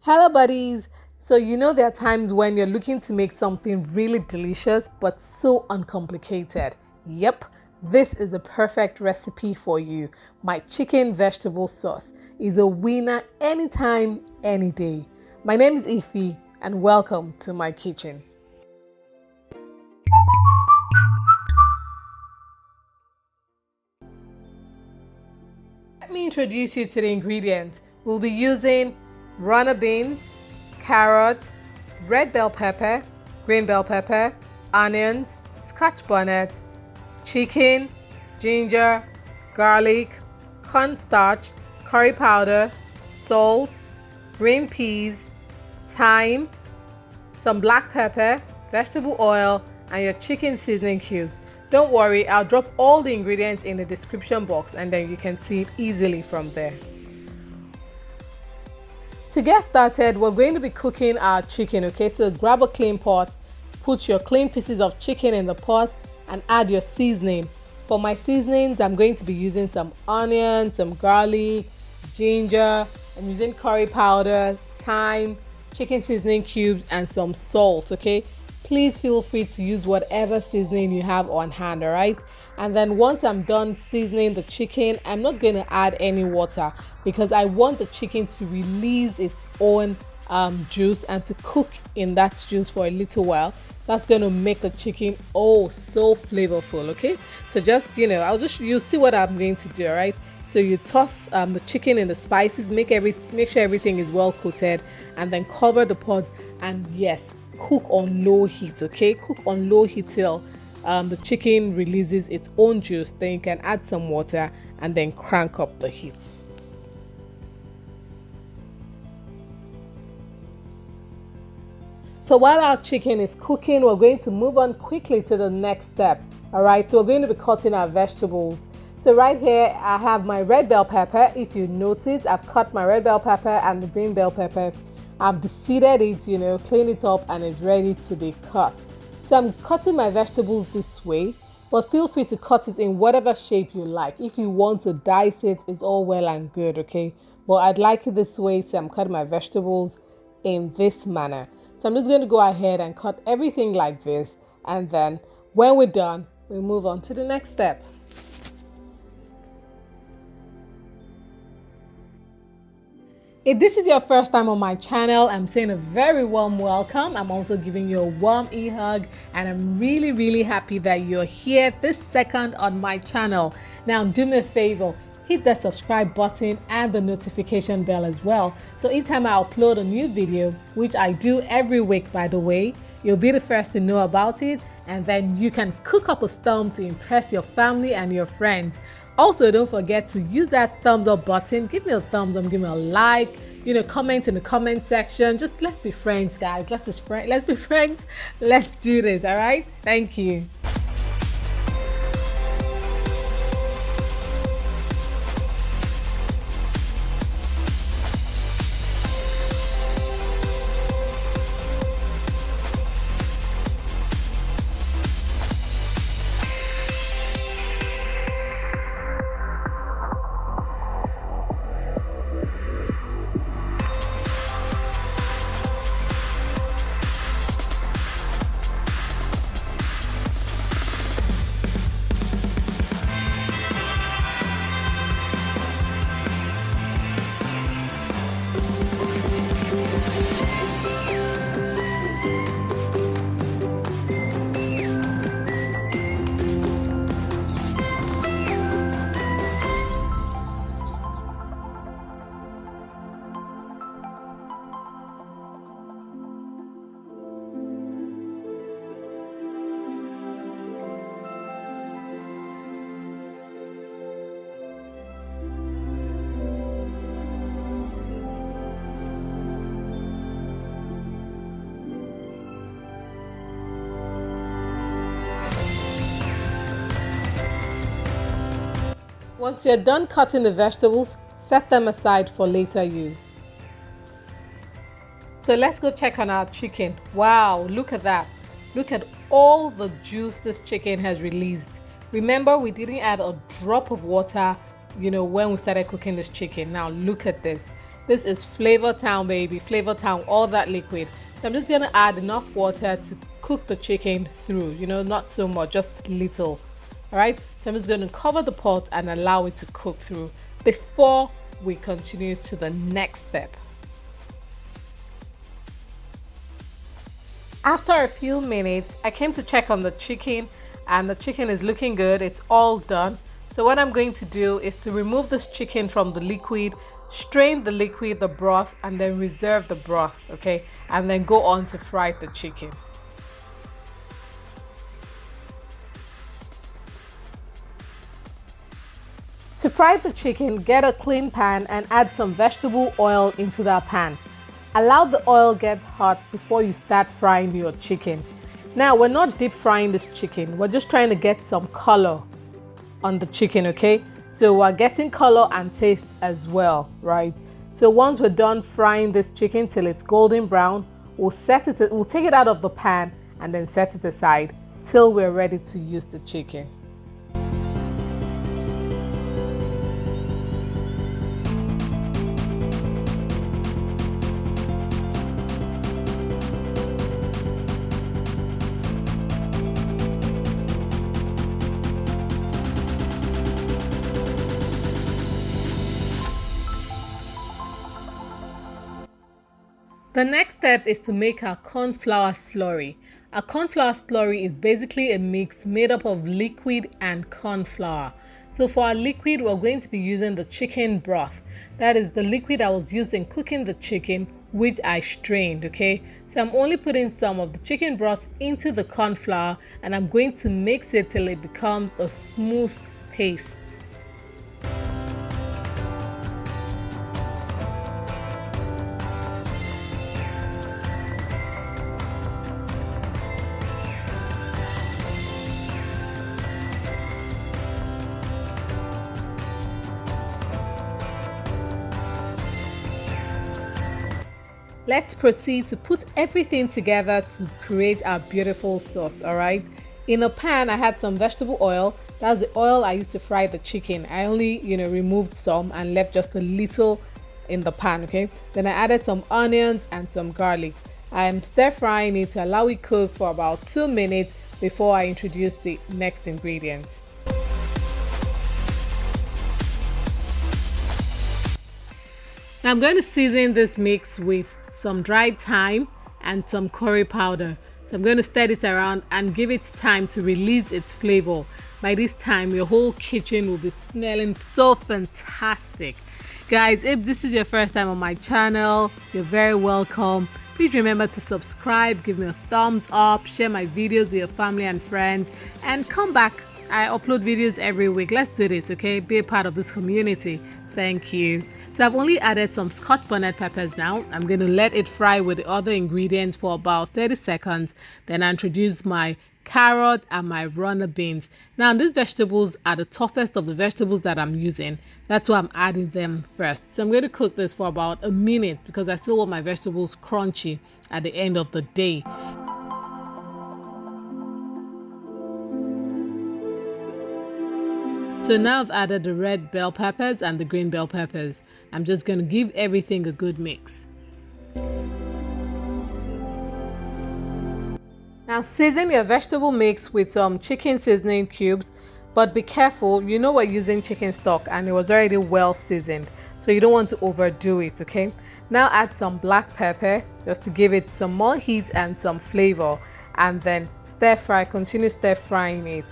Hello buddies! So there are times when you're looking to make something really delicious but so uncomplicated. Yep, this is the perfect recipe for you. My chicken vegetable sauce is a winner anytime, any day. My name is Ify and welcome to my kitchen. Let me introduce you to the ingredients. We'll be using runner beans, carrots, red bell pepper, green bell pepper, onions, scotch bonnet, chicken, ginger, garlic, cornstarch, curry powder, salt, green peas, thyme, some black pepper, vegetable oil, and your chicken seasoning cubes. Don't worry, I'll drop all the ingredients in the description box and then you can see it easily from there. To get started, we're going to be cooking our chicken, okay? So grab a clean pot, put your clean pieces of chicken in the pot and add your seasoning. For my seasonings, I'm going to be using some onion, some garlic, ginger, I'm using curry powder, thyme, chicken seasoning cubes and some salt, okay? Please feel free to use whatever seasoning you have on hand, all right? And then once I'm done seasoning the chicken, I'm not going to add any water because I want the chicken to release its own juice and to cook in that juice for a little while. That's going to make the chicken so flavorful, okay? So just, you'll see what I'm going to do, all right? So you toss the chicken in the spices, make sure everything is well coated, and then cover the pot and yes, cook on low heat, okay? Cook on low heat till the chicken releases its own juice. Then you can add some water and then crank up the heat. So while our chicken is cooking, we're going to move on quickly to the next step. All right, so we're going to be cutting our vegetables. So right here, I have my red bell pepper. If you notice, I've cut my red bell pepper and the green bell pepper. I've deseeded it, cleaned it up and it's ready to be cut. So I'm cutting my vegetables this way, but feel free to cut it in whatever shape you like. If you want to dice it, it's all well and good, okay? But I'd like it this way, so I'm cutting my vegetables in this manner. So I'm just going to go ahead and cut everything like this, and then when we're done, we'll move on to the next step. If this is your first time on my channel, I'm saying a very warm welcome. I'm also giving you a warm e-hug and I'm really happy that you're here this second on my channel. Now do me a favor, hit the subscribe button and the notification bell as well. So anytime I upload a new video, which I do every week by the way, you'll be the first to know about it and then you can cook up a storm to impress your family and your friends. Also, don't forget to use that thumbs up button. Give me a thumbs up, give me a like, comment in the comment section. Just let's be friends, guys. Let's be friends. Let's do this, all right? Thank you. Once you're done cutting the vegetables, set them aside for later use. So let's go check on our chicken. Wow, look at that. Look at all the juice this chicken has released. Remember, we didn't add a drop of water, when we started cooking this chicken. Now look at this. This is Flavor Town, baby. Flavor Town, all that liquid. So I'm just gonna add enough water to cook the chicken through, not so much, just little. All right, so I'm just gonna cover the pot and allow it to cook through before we continue to the next step. After a few minutes, I came to check on the chicken and the chicken is looking good. It's all done. So what I'm going to do is to remove this chicken from the liquid, strain the liquid, the broth, and then reserve the broth, okay? And then go on to fry the chicken. To fry the chicken, get a clean pan and add some vegetable oil into that pan. Allow the oil get hot before you start frying your chicken. Now, we're not deep frying this chicken. We're just trying to get some color on the chicken, okay? So we're getting color and taste as well, right? So once we're done frying this chicken till it's golden brown, we'll take it out of the pan and then set it aside till we're ready to use the chicken. The next step is to make our corn flour slurry. A corn flour slurry is basically a mix made up of liquid and corn flour. So for our liquid, we're going to be using the chicken broth. That is the liquid I was used in cooking the chicken, which I strained, okay? So I'm only putting some of the chicken broth into the corn flour and I'm going to mix it till it becomes a smooth paste. Let's proceed to put everything together to create our beautiful sauce, all right? In a pan, I had some vegetable oil. That's the oil I used to fry the chicken. I only, removed some and left just a little in the pan, okay? Then I added some onions and some garlic. I'm stir frying it to allow it cook for about 2 minutes before I introduce the next ingredients. Now I'm going to season this mix with some dried thyme and some curry powder. So I'm going to stir it around and give it time to release its flavor. By this time, your whole kitchen will be smelling so fantastic. Guys, if this is your first time on my channel, you're very welcome. Please remember to subscribe, give me a thumbs up, share my videos with your family and friends, and come back. I upload videos every week. Let's do this, okay? Be a part of this community. Thank you. So I've only added some scotch bonnet peppers now. I'm going to let it fry with the other ingredients for about 30 seconds. Then I introduce my carrot and my runner beans. Now these vegetables are the toughest of the vegetables that I'm using. That's why I'm adding them first. So I'm going to cook this for about a minute because I still want my vegetables crunchy at the end of the day. So now I've added the red bell peppers and the green bell peppers. I'm just going to give everything a good mix. Now season your vegetable mix with some chicken seasoning cubes, but be careful, we're using chicken stock and it was already well seasoned, so you don't want to overdo it, okay? Now add some black pepper just to give it some more heat and some flavor, and then stir fry, continue stir frying it.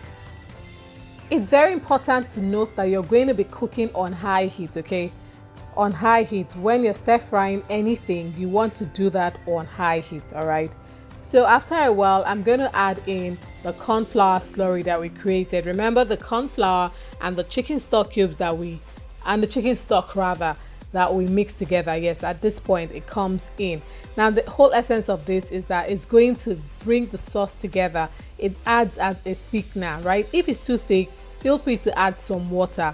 It's very important to note that you're going to be cooking on high heat, okay? On high heat. When you're stir frying anything, you want to do that on high heat, all right? So after a while, I'm going to add in the corn flour slurry that we created. Remember the corn flour and the chicken stock cubes that we mixed together. Yes, at this point it comes in. Now the whole essence of this is that it's going to bring the sauce together. It adds as a thickener, right? If it's too thick, feel free to add some water.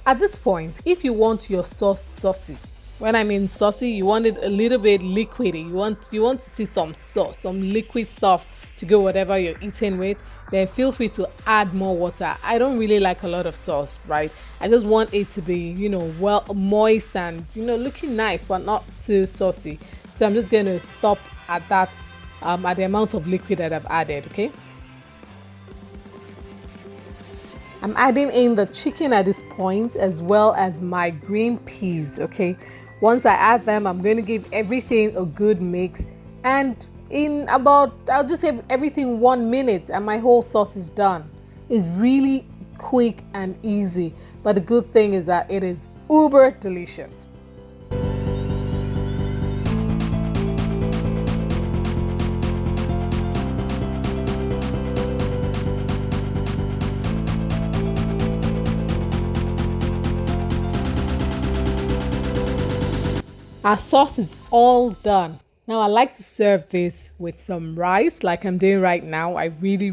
At this point, if you want your sauce saucy, When I mean saucy, you want it a little bit liquidy. You want to see some sauce, some liquid stuff to go whatever you're eating with. Then feel free to add more water. I don't really like a lot of sauce, right? I just want it to be, well moist and looking nice, but not too saucy. So I'm just going to stop at that, at the amount of liquid that I've added. Okay. I'm adding in the chicken at this point as well as my green peas. Okay. Once I add them, I'm going to give everything a good mix, and in about, I'll just say everything 1 minute and my whole sauce is done. It's really quick and easy, but the good thing is that it is uber delicious. Our sauce is all done. Now I like to serve this with some rice like I'm doing right now. I really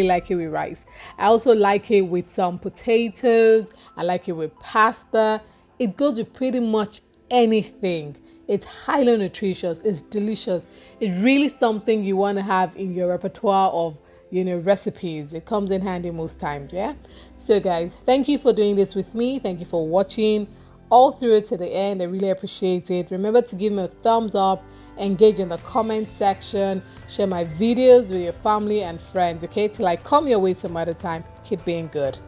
like it with rice. I also like it with some potatoes. I like it with pasta. It goes with pretty much anything. It's highly nutritious. It's delicious. It's really something you want to have in your repertoire of recipes. It comes in handy most times. Yeah. So guys, thank you for doing this with me. Thank you for watching all through it to the end. I really appreciate it. Remember to give me a thumbs up, engage in the comment section, share my videos with your family and friends. Okay, till I come your way some other time. Keep being good.